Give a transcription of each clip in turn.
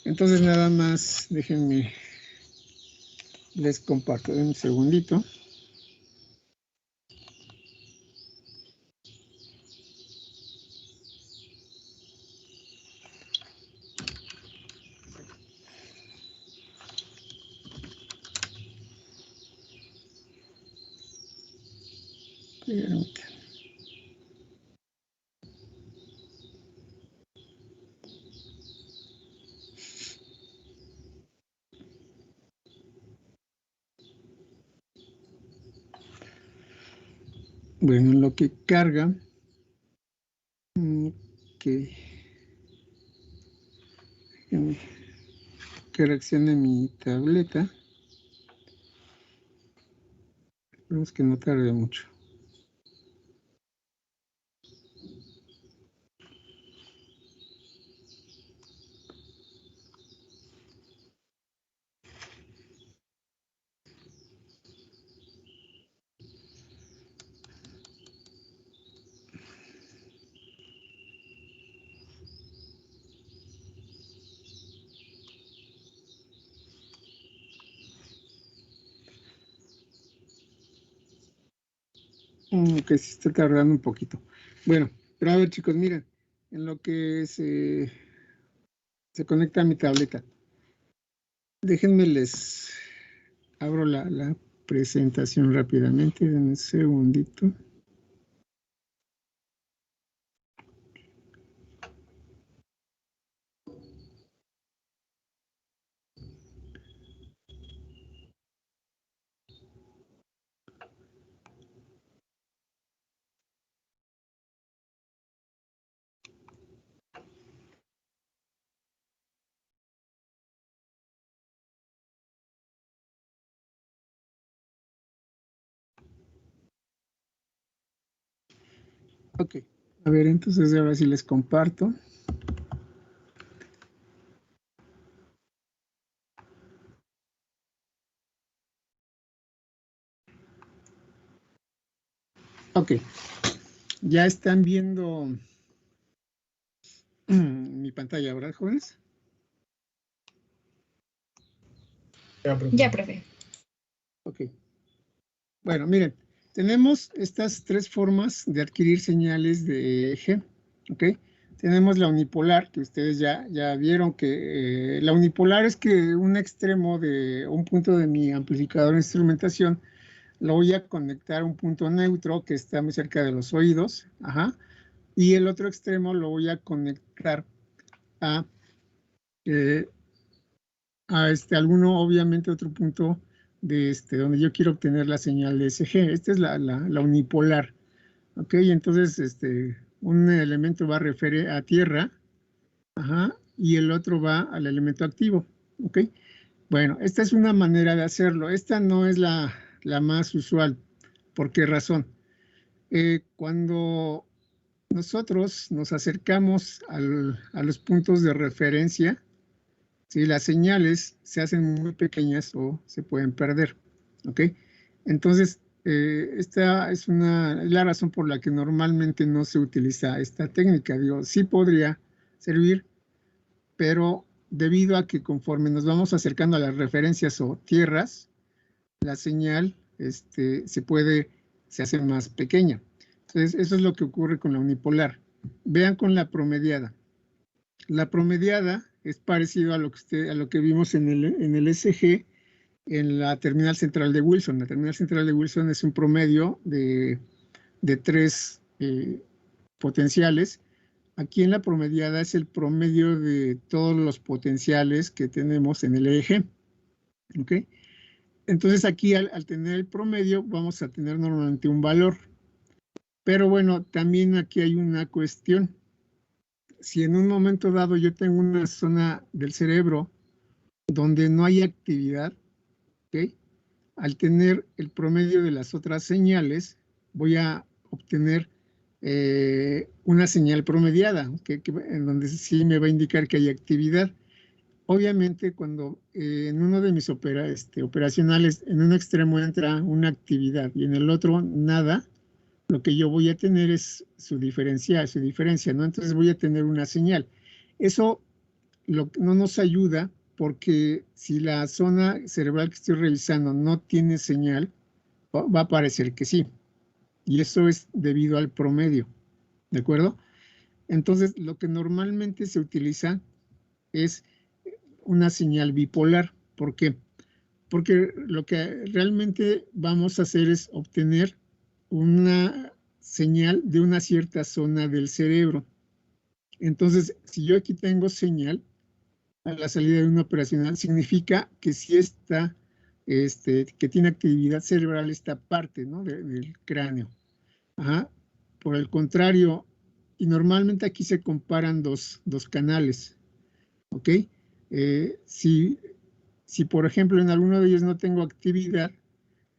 Entonces nada más déjenme, les comparto un segundito. Bueno, en lo que carga, que reaccione mi tableta. Esperemos que no tarde mucho. Que sí está tardando un poquito. Bueno, pero a ver, chicos, miren, en lo que se conecta a mi tableta. Déjenme les abro la presentación rápidamente, en un segundito. Ok, a ver, entonces ahora sí les comparto. Ok, ya están viendo mi pantalla, ¿verdad, jóvenes? Ya, profe. Ok. Bueno, miren, tenemos estas tres formas de adquirir señales de eje, ¿ok? Tenemos la unipolar, que ustedes ya vieron que la unipolar es que un extremo de un punto de mi amplificador de instrumentación lo voy a conectar a un punto neutro que está muy cerca de los oídos, ajá, y el otro extremo lo voy a conectar a, alguno, obviamente, otro punto de donde yo quiero obtener la señal de SG. Esta es la unipolar, ¿ok? Entonces, un elemento va a referir a tierra, ajá, y el otro va al elemento activo, ¿ok? Bueno, esta es una manera de hacerlo. Esta no es la más usual. ¿Por qué razón? Cuando nosotros nos acercamos a los puntos de referencia, ¿sí? Las señales se hacen muy pequeñas o se pueden perder, ¿ok? Entonces, esta es la razón por la que normalmente no se utiliza esta técnica. Digo, sí podría servir, pero debido a que conforme nos vamos acercando a las referencias o tierras, la señal se hace más pequeña. Entonces, eso es lo que ocurre con la unipolar. Vean con la promediada. La promediada es parecido a lo que vimos en el SG en la terminal central de Wilson. La terminal central de Wilson es un promedio de tres potenciales. Aquí en la promediada es el promedio de todos los potenciales que tenemos en el eje. ¿Ok? Entonces aquí al tener el promedio vamos a tener normalmente un valor. Pero bueno, también aquí hay una cuestión. Si en un momento dado yo tengo una zona del cerebro donde no hay actividad, ¿ok? Al tener el promedio de las otras señales, voy a obtener una señal promediada, en donde sí me va a indicar que hay actividad. Obviamente, cuando en uno de mis operacionales, en un extremo entra una actividad y en el otro nada, lo que yo voy a tener es su diferencia, ¿no? Entonces voy a tener una señal. Eso no nos ayuda porque si la zona cerebral que estoy revisando no tiene señal, va a parecer que sí. Y eso es debido al promedio, ¿de acuerdo? Entonces, lo que normalmente se utiliza es una señal bipolar. ¿Por qué? Porque lo que realmente vamos a hacer es obtener una señal de una cierta zona del cerebro. Entonces, si yo aquí tengo señal a la salida de una operacional, significa que sí está, que tiene actividad cerebral esta parte, ¿no? del cráneo. Ajá. Por el contrario, y normalmente aquí se comparan dos canales, ¿ok? Si, por ejemplo, en alguno de ellos no tengo actividad,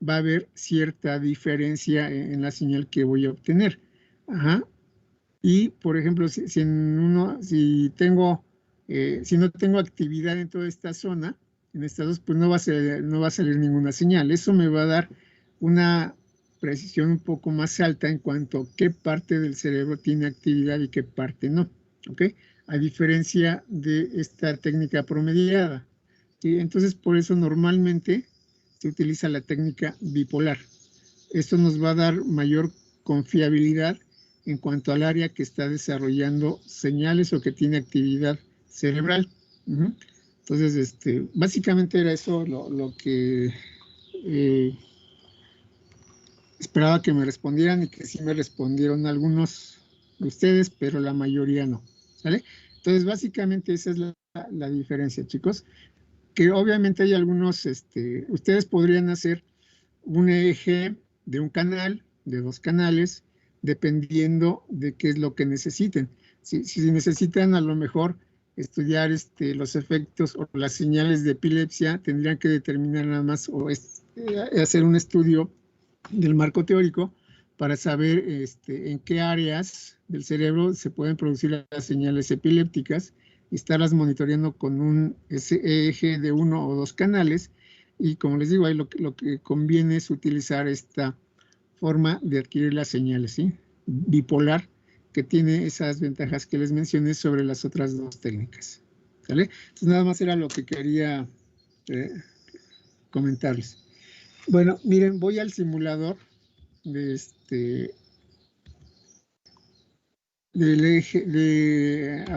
va a haber cierta diferencia en la señal que voy a obtener. Ajá. Y, por ejemplo, si no tengo actividad en toda esta zona, en estas dos, pues no va a salir ninguna señal. Eso me va a dar una precisión un poco más alta en cuanto a qué parte del cerebro tiene actividad y qué parte no, ¿ok? A diferencia de esta técnica promediada. ¿Sí? Entonces, por eso normalmente se utiliza la técnica bipolar. Esto nos va a dar mayor confiabilidad en cuanto al área que está desarrollando señales o que tiene actividad cerebral. Entonces, básicamente era eso lo que esperaba que me respondieran, y que sí me respondieron algunos de ustedes, pero la mayoría no. ¿Sale? Entonces, básicamente esa es la diferencia, chicos. Que obviamente hay algunos, ustedes podrían hacer un eje de un canal, de dos canales, dependiendo de qué es lo que necesiten. Si necesitan a lo mejor estudiar los efectos o las señales de epilepsia, tendrían que determinar nada más o hacer un estudio del marco teórico para saber en qué áreas del cerebro se pueden producir las señales epilépticas y estarlas monitoreando con un eje de uno o dos canales. Y como les digo, ahí lo que conviene es utilizar esta forma de adquirir las señales, ¿sí? Bipolar, que tiene esas ventajas que les mencioné sobre las otras dos técnicas. ¿Sale? Entonces nada más era lo que quería comentarles. Bueno, miren, voy al simulador de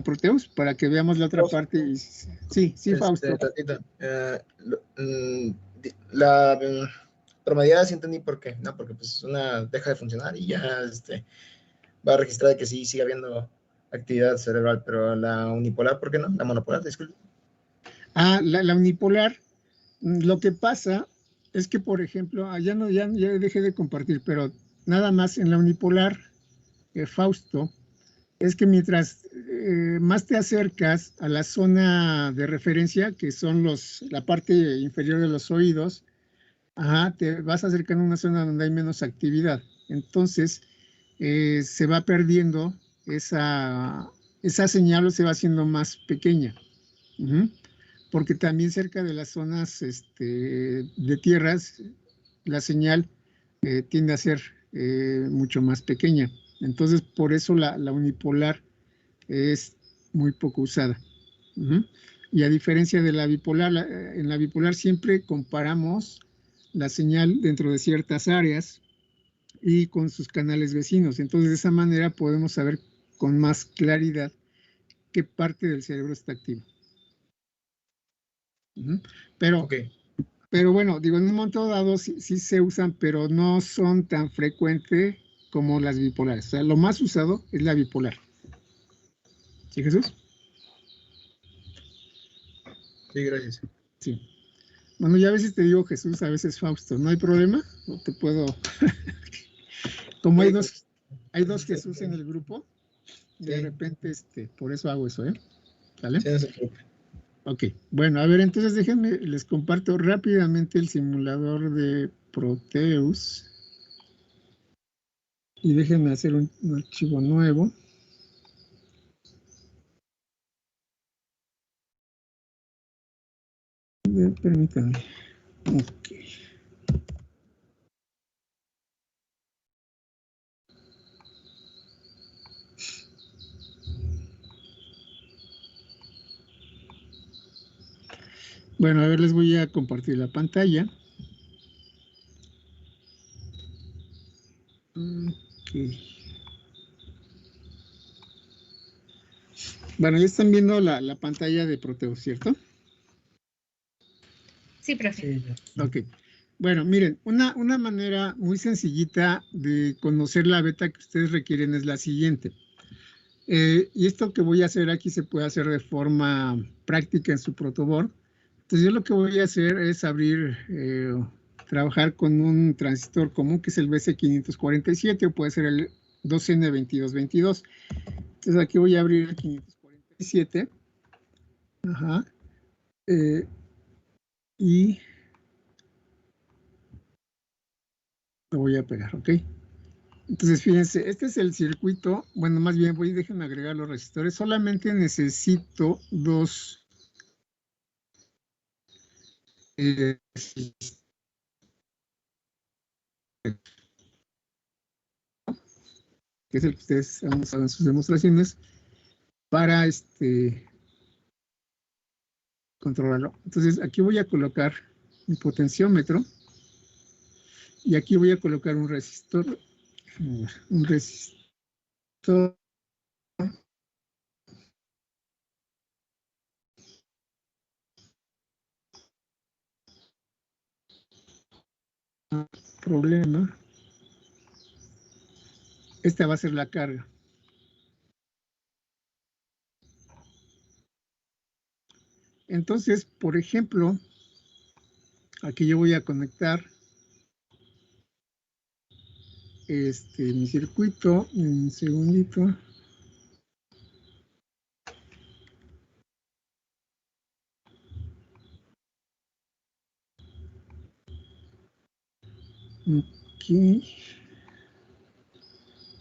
Proteus para que veamos la otra parte. Sí, Fausto. La promediada sí entendí por qué, ¿no? Porque pues una deja de funcionar y ya va a registrar de que sí sigue habiendo actividad cerebral, pero la unipolar, ¿por qué no? La monopolar, disculpe. La unipolar, lo que pasa es que, por ejemplo, ya dejé de compartir, pero nada más en la unipolar, Fausto, es que mientras más te acercas a la zona de referencia, que son la parte inferior de los oídos, te vas acercando a una zona donde hay menos actividad. Entonces, se va perdiendo esa señal, o se va haciendo más pequeña. Porque también cerca de las zonas de tierras, la señal tiende a ser mucho más pequeña. Entonces, por eso la unipolar es muy poco usada. Y a diferencia de la bipolar, en la bipolar siempre comparamos la señal dentro de ciertas áreas y con sus canales vecinos. Entonces, de esa manera podemos saber con más claridad qué parte del cerebro está activa. Pero bueno, digo, en un momento dado sí se usan, pero no son tan frecuentes como las bipolares. O sea, lo más usado es la bipolar. ¿Sí, Jesús? Sí, gracias. Sí. Bueno, ya a veces te digo Jesús, a veces Fausto. ¿No hay problema? No te puedo... Como hay dos Jesús en el grupo, de repente, por eso hago eso, ¿eh? ¿Vale? Sí, no se preocupe. Ok, bueno, a ver, entonces déjenme, les comparto rápidamente el simulador de Proteus. Y déjenme hacer un archivo nuevo. Permítanme. Ok. Bueno, a ver, les voy a compartir la pantalla. Okay. Bueno, ya están viendo la pantalla de Proteus, ¿cierto? Sí, profe. Sí. Ok. Bueno, miren, una manera muy sencillita de conocer la beta que ustedes requieren es la siguiente. Y esto que voy a hacer aquí se puede hacer de forma práctica en su protoboard. Entonces yo lo que voy a hacer es abrir, trabajar con un transistor común que es el BC547 o puede ser el 2N2222. Entonces aquí voy a abrir el 547. Ajá. Y lo voy a pegar, ¿ok? Entonces, fíjense, este es el circuito. Bueno, más bien déjenme agregar los resistores. Solamente necesito dos que es el que ustedes han usado en sus demostraciones, para controlarlo. Entonces, aquí voy a colocar mi potenciómetro y aquí voy a colocar un resistor. Un resistor. Problema. Esta va a ser la carga. Entonces, por ejemplo, aquí yo voy a conectar mi circuito en un segundito. Aquí.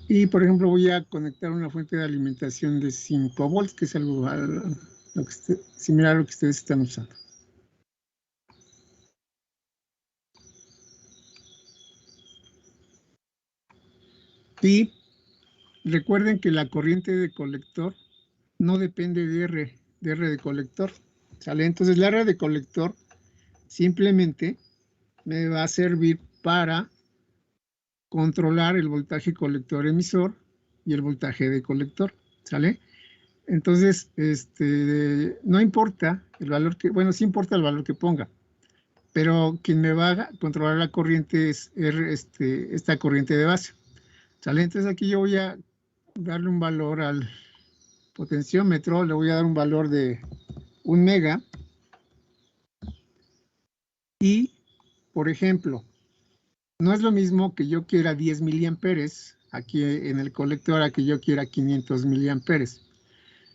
Y por ejemplo voy a conectar una fuente de alimentación de 5 volts, que es algo similar a lo que ustedes están usando. Y recuerden que la corriente de colector no depende de R de colector. ¿Sale? Entonces la R de colector simplemente me va a servir para controlar el voltaje colector emisor y el voltaje de colector. ¿Sale? Entonces, no importa el valor que, bueno, sí importa el valor que ponga, pero quien me va a controlar la corriente es esta corriente de base. ¿Sale? Entonces aquí yo voy a darle un valor al potenciómetro, le voy a dar un valor de 1 mega y, por ejemplo, no es lo mismo que yo quiera 10 miliamperes aquí en el colector a que yo quiera 500 miliamperes.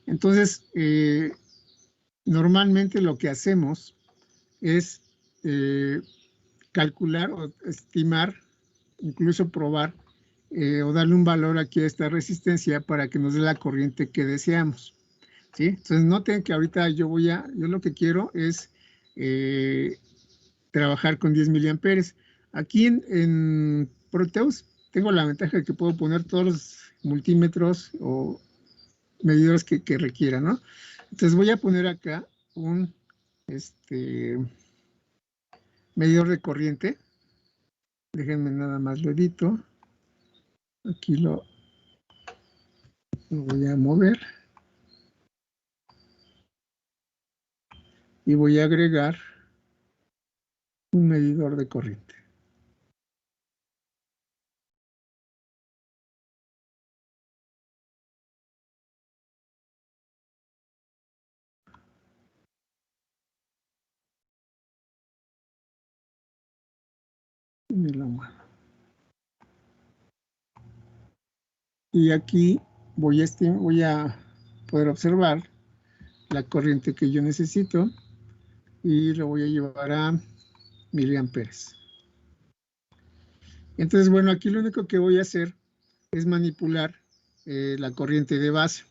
Entonces, normalmente lo que hacemos es calcular o estimar, incluso probar o darle un valor aquí a esta resistencia para que nos dé la corriente que deseamos. ¿Sí? Entonces noten que ahorita yo lo que quiero es trabajar con 10 miliamperes. Aquí en Proteus tengo la ventaja de que puedo poner todos los multímetros o medidores que requiera, ¿no? Entonces voy a poner acá un medidor de corriente. Déjenme nada más lo edito. Aquí lo voy a mover. Y voy a agregar un medidor de corriente. Y la muevo. Y aquí voy a poder observar la corriente que yo necesito y lo voy a llevar a miliamperes. Entonces, bueno, aquí lo único que voy a hacer es manipular la corriente de base.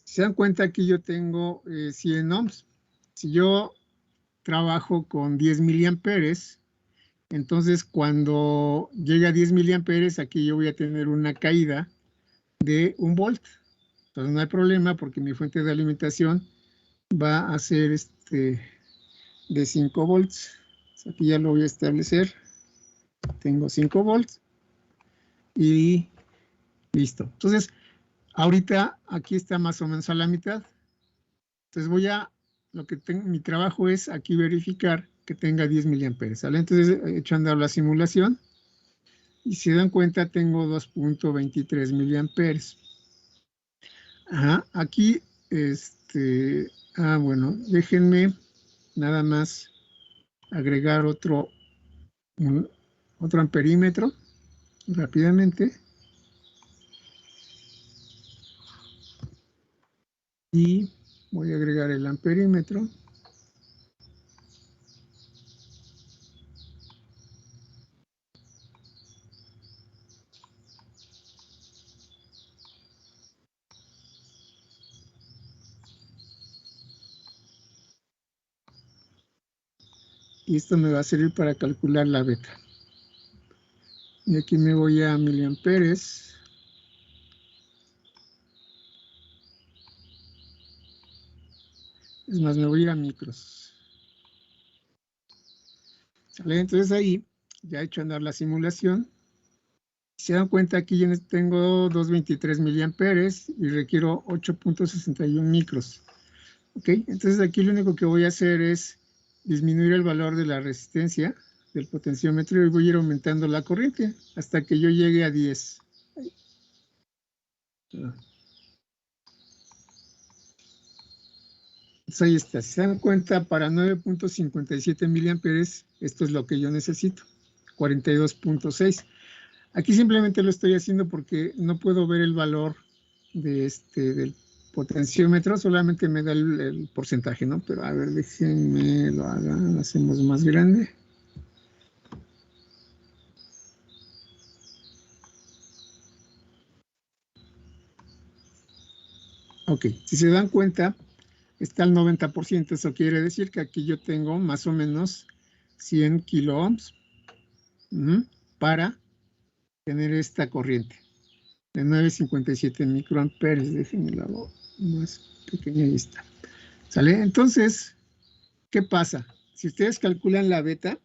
Si se dan cuenta, aquí yo tengo 100 ohms. Si yo trabajo con 10 miliamperes, entonces cuando llegue a 10 miliamperes, aquí yo voy a tener una caída de 1 volt. Entonces no hay problema porque mi fuente de alimentación va a ser de 5 volts. Aquí ya lo voy a establecer. Tengo 5 volts y listo. Entonces, ahorita aquí está más o menos a la mitad. Entonces lo que tengo, mi trabajo es aquí verificar que tenga 10 miliamperes, ¿sale? Entonces he hecho andar la simulación y si se dan cuenta tengo 2.23 miliamperes. Ajá, aquí, bueno, déjenme nada más agregar otro amperímetro rápidamente. Y voy a agregar el amperímetro. Y esto me va a servir para calcular la beta. Y aquí me voy a miliamperes. Es más, me voy a ir a micros. ¿Sale? Entonces ahí ya he hecho andar la simulación. Si se dan cuenta, aquí ya tengo 223 miliamperes y requiero 8.61 micros. ¿Ok? Entonces aquí lo único que voy a hacer es disminuir el valor de la resistencia del potenciómetro y voy a ir aumentando la corriente hasta que yo llegue a 10. Entonces ahí está. Si se dan cuenta, para 9.57 miliamperes, esto es lo que yo necesito, 42.6. Aquí simplemente lo estoy haciendo porque no puedo ver el valor del potenciómetro, solamente me da el porcentaje, ¿no? Pero a ver, déjenme lo hacemos más grande. Ok, si se dan cuenta, está al 90%, eso quiere decir que aquí yo tengo más o menos 100 kilo ohms para tener esta corriente de 9.57 microamperes. Déjenme la hago más pequeña y está. ¿Sale? Entonces, ¿qué pasa? Si ustedes calculan la beta,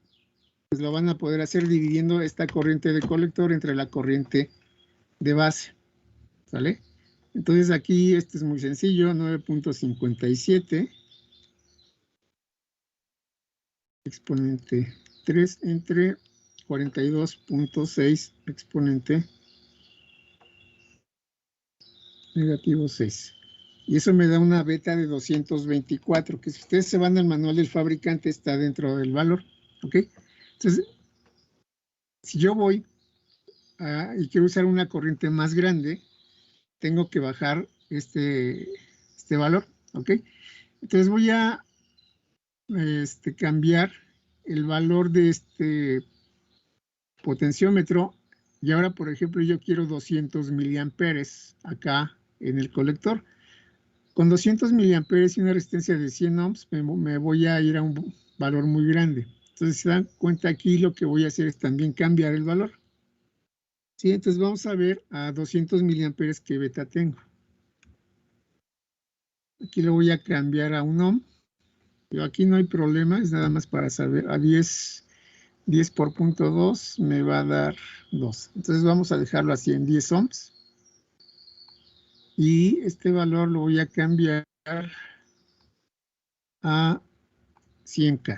pues lo van a poder hacer dividiendo esta corriente de colector entre la corriente de base. ¿Sale? Entonces aquí este es muy sencillo, 9.57 exponente 3 entre 42.6 exponente negativo 6. Y eso me da una beta de 224, que si ustedes se van al manual del fabricante está dentro del valor. ¿Ok? Entonces, si yo voy y quiero usar una corriente más grande, tengo que bajar este valor. ¿Ok? Entonces voy a cambiar el valor de este potenciómetro y ahora, por ejemplo, yo quiero 200 miliamperes acá en el colector. Con 200 miliamperes y una resistencia de 100 ohms me voy a ir a un valor muy grande. Entonces, si se dan cuenta aquí, lo que voy a hacer es también cambiar el valor. Sí, entonces vamos a ver a 200 miliamperes qué beta tengo. Aquí lo voy a cambiar a 1 ohm. Pero aquí no hay problema, es nada más para saber. A 10 por punto 2 me va a dar 2. Entonces vamos a dejarlo así en 10 ohms. Y este valor lo voy a cambiar a 100 K.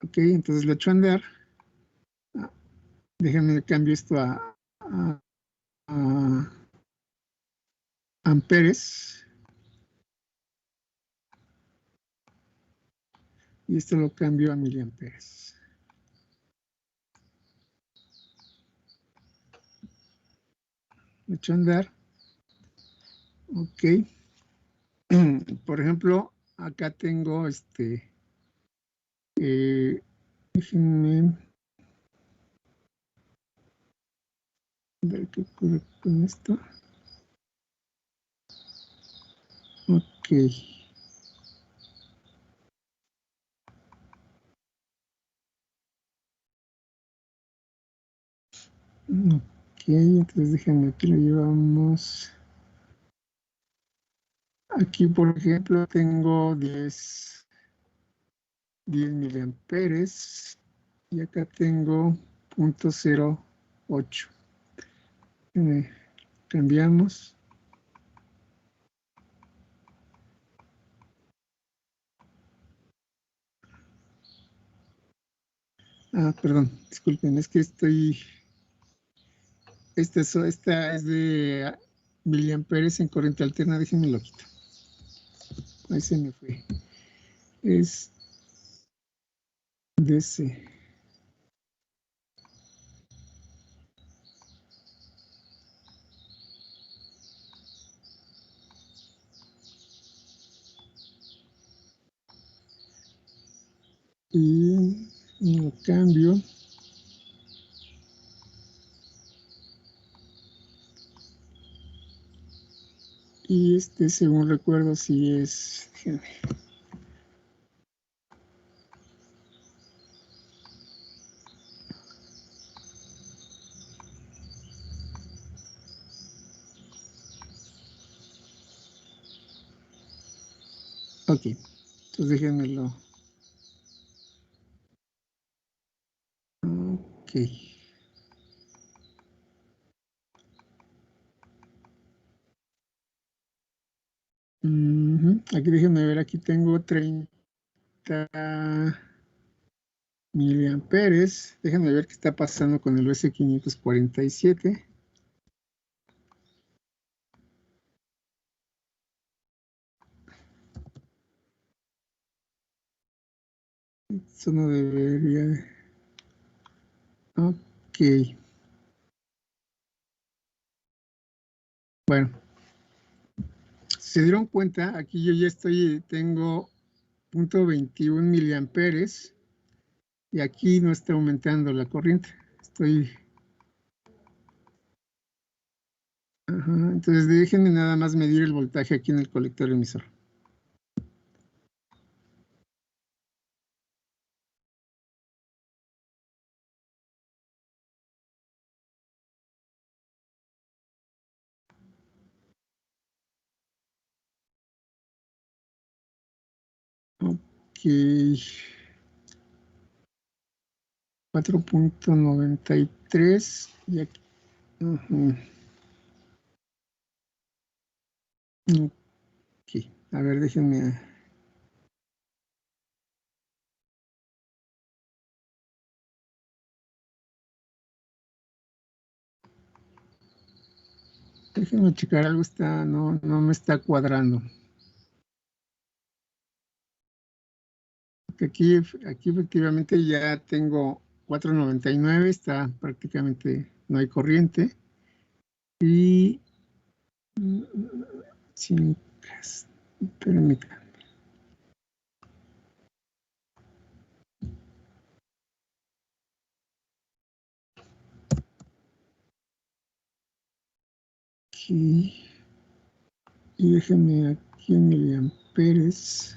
Ok, entonces lo echo a andar. Déjenme cambio esto a amperes. Y esto lo cambio a miliamperes. Lo echo a andar. Ok. Por ejemplo, acá tengo déjenme ver qué ocurre con esto. Ok. Ok, entonces déjenme aquí lo llevamos Aquí, por ejemplo, tengo 10 miliamperes y acá tengo 0.08. Cambiamos. Perdón, disculpen, es que estoy... Esta es de miliamperes en corriente alterna, déjenme lo quito. Ahí se me fue. Es DC. Y lo cambio. Y según recuerdo, si es... Ok, entonces déjenmelo. Ok. Aquí déjenme ver, aquí tengo 30 miliamperes. Déjenme ver qué está pasando con el US547. Eso no debería de... Ok. Bueno, se dieron cuenta, aquí yo ya tengo 0.21 miliamperes y aquí no está aumentando la corriente. Entonces déjenme nada más medir el voltaje aquí en el colector emisor. Ok. 4.93 y aquí. Ok, a ver, déjenme. Déjenme checar, algo no me está cuadrando. Aquí efectivamente ya tengo 4.99, está prácticamente, no hay corriente. Y permítanme. Aquí. Y déjenme aquí en miliamperes.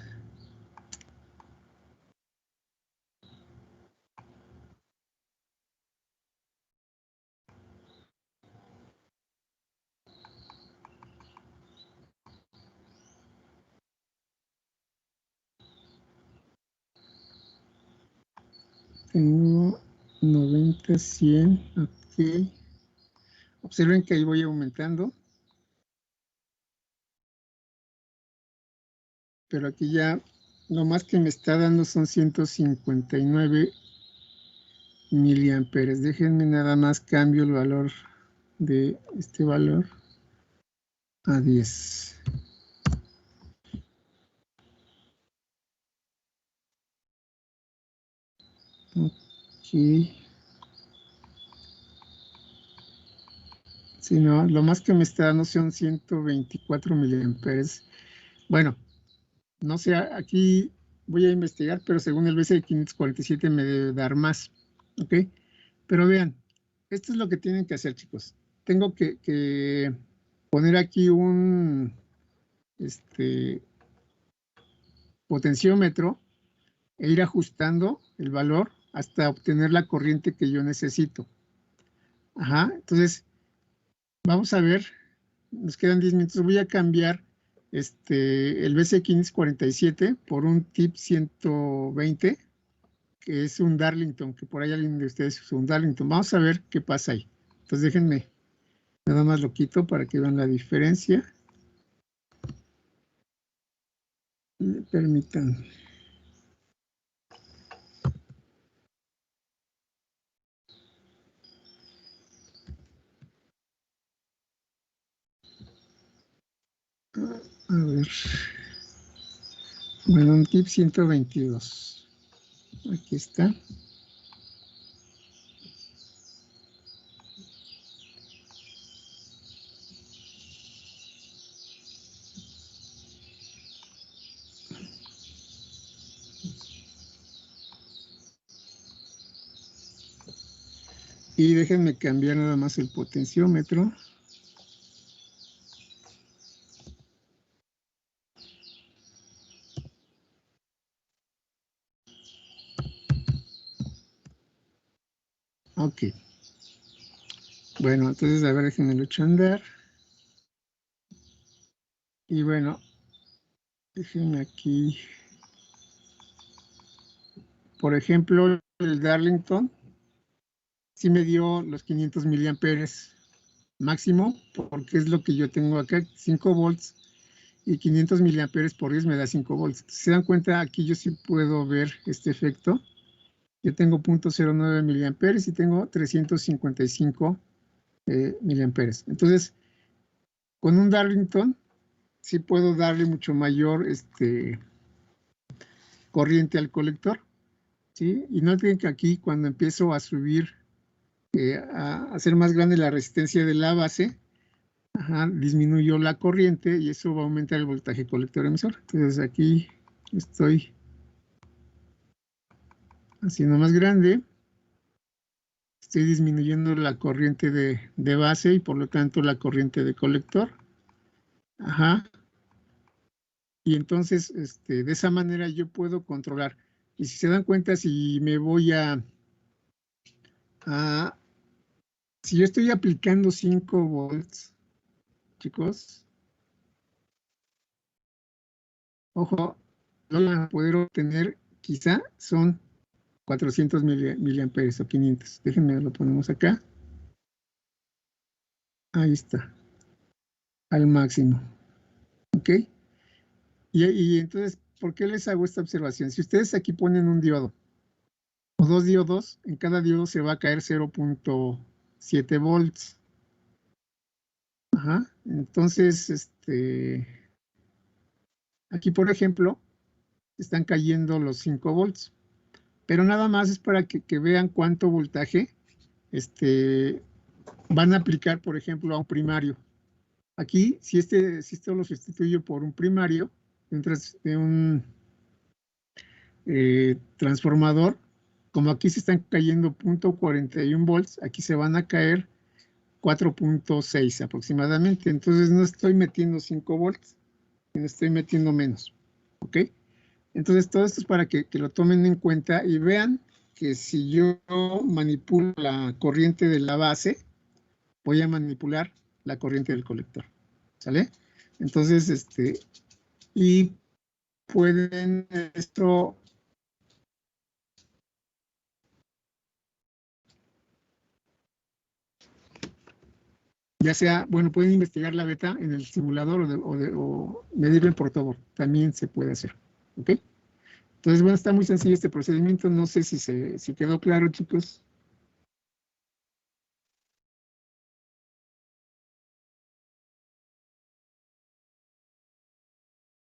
Tengo 90, 100, ok. Observen que ahí voy aumentando. Pero aquí ya lo más que me está dando son 159 miliamperes. Déjenme nada más cambio el valor de este valor a 10. Ok. Si no, lo más que me está dando son 124 miliamperes. Bueno, no sé, aquí voy a investigar, pero según el BCI 547 me debe dar más. ¿Ok? Pero vean, esto es lo que tienen que hacer, chicos. Tengo que poner aquí un potenciómetro e ir ajustando el valor hasta obtener la corriente que yo necesito. Entonces, vamos a ver, nos quedan 10 minutos. Voy a cambiar el BC547 por un TIP 120, que es un Darlington, que por ahí alguien de ustedes usó un Darlington. Vamos a ver qué pasa ahí. Entonces déjenme, nada más lo quito para que vean la diferencia. Me permitan. A ver. Bueno, un tip 122. Aquí está. Y déjenme cambiar nada más el potenciómetro. Ok. Bueno, entonces a ver, déjenme lo echo a andar. Y bueno, déjenme aquí. Por ejemplo, el Darlington sí me dio los 500 miliamperes máximo, porque es lo que yo tengo acá, 5 volts y 500 miliamperes por 10 me da 5 volts. Si se dan cuenta, aquí yo sí puedo ver este efecto. Yo tengo 0.09 miliamperes y tengo 355 miliamperes. Entonces, con un Darlington sí puedo darle mucho mayor corriente al colector, ¿sí? Y noten que aquí cuando empiezo a subir, a hacer más grande la resistencia de la base, disminuyó la corriente y eso va a aumentar el voltaje colector emisor. Entonces aquí estoy haciendo más grande, estoy disminuyendo la corriente de base y por lo tanto la corriente de colector. Y entonces de esa manera yo puedo controlar. Y si se dan cuenta, si me voy si yo estoy aplicando 5 volts, chicos, ojo, lo van a poder obtener, quizá son 400 miliamperes o 500. Déjenme, lo ponemos acá. Ahí está, al máximo. ¿Ok? Y entonces, ¿por qué les hago esta observación? Si ustedes aquí ponen un diodo o 2 diodos, en cada diodo se va a caer 0.7 volts. Entonces, aquí, por ejemplo, están cayendo los 5 volts, pero nada más es para que vean cuánto voltaje van a aplicar, por ejemplo, a un primario. Aquí, si esto lo sustituyo por un primario, de un transformador, como aquí se están cayendo 0.41 volts, aquí se van a caer 4.6 aproximadamente. Entonces no estoy metiendo 5 volts, sino estoy metiendo menos. ¿Ok? Entonces todo esto es para que lo tomen en cuenta y vean que si yo manipulo la corriente de la base, voy a manipular la corriente del colector. ¿Sale? Entonces, y pueden esto, ya sea, bueno, pueden investigar la beta en el simulador o medirlo en portavoz, también se puede hacer. ¿Ok? Entonces, bueno, está muy sencillo este procedimiento, no sé si quedó claro, chicos.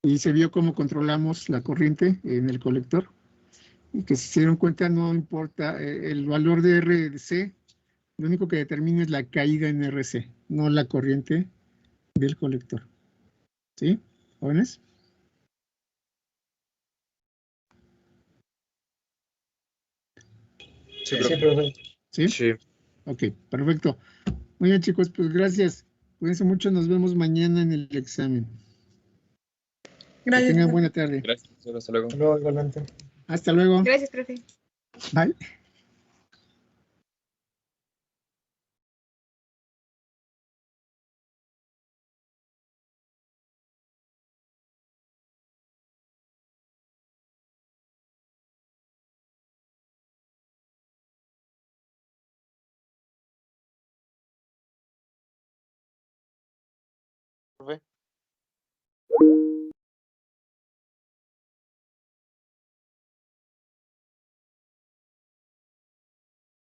Y se vio cómo controlamos la corriente en el colector. Y que si se dieron cuenta, no importa el valor de RC, lo único que determina es la caída en RC, no la corriente del colector. ¿Sí? ¿Jóvenes? Sí, profe. ¿Sí? Sí. Ok, perfecto. Muy bien, chicos, pues gracias. Cuídense mucho, nos vemos mañana en el examen. Gracias, Que tengan profe. buena tarde. Gracias, profesor. Hasta luego. Hasta luego, igualmente. Hasta luego. Gracias, profe. Bye. profe.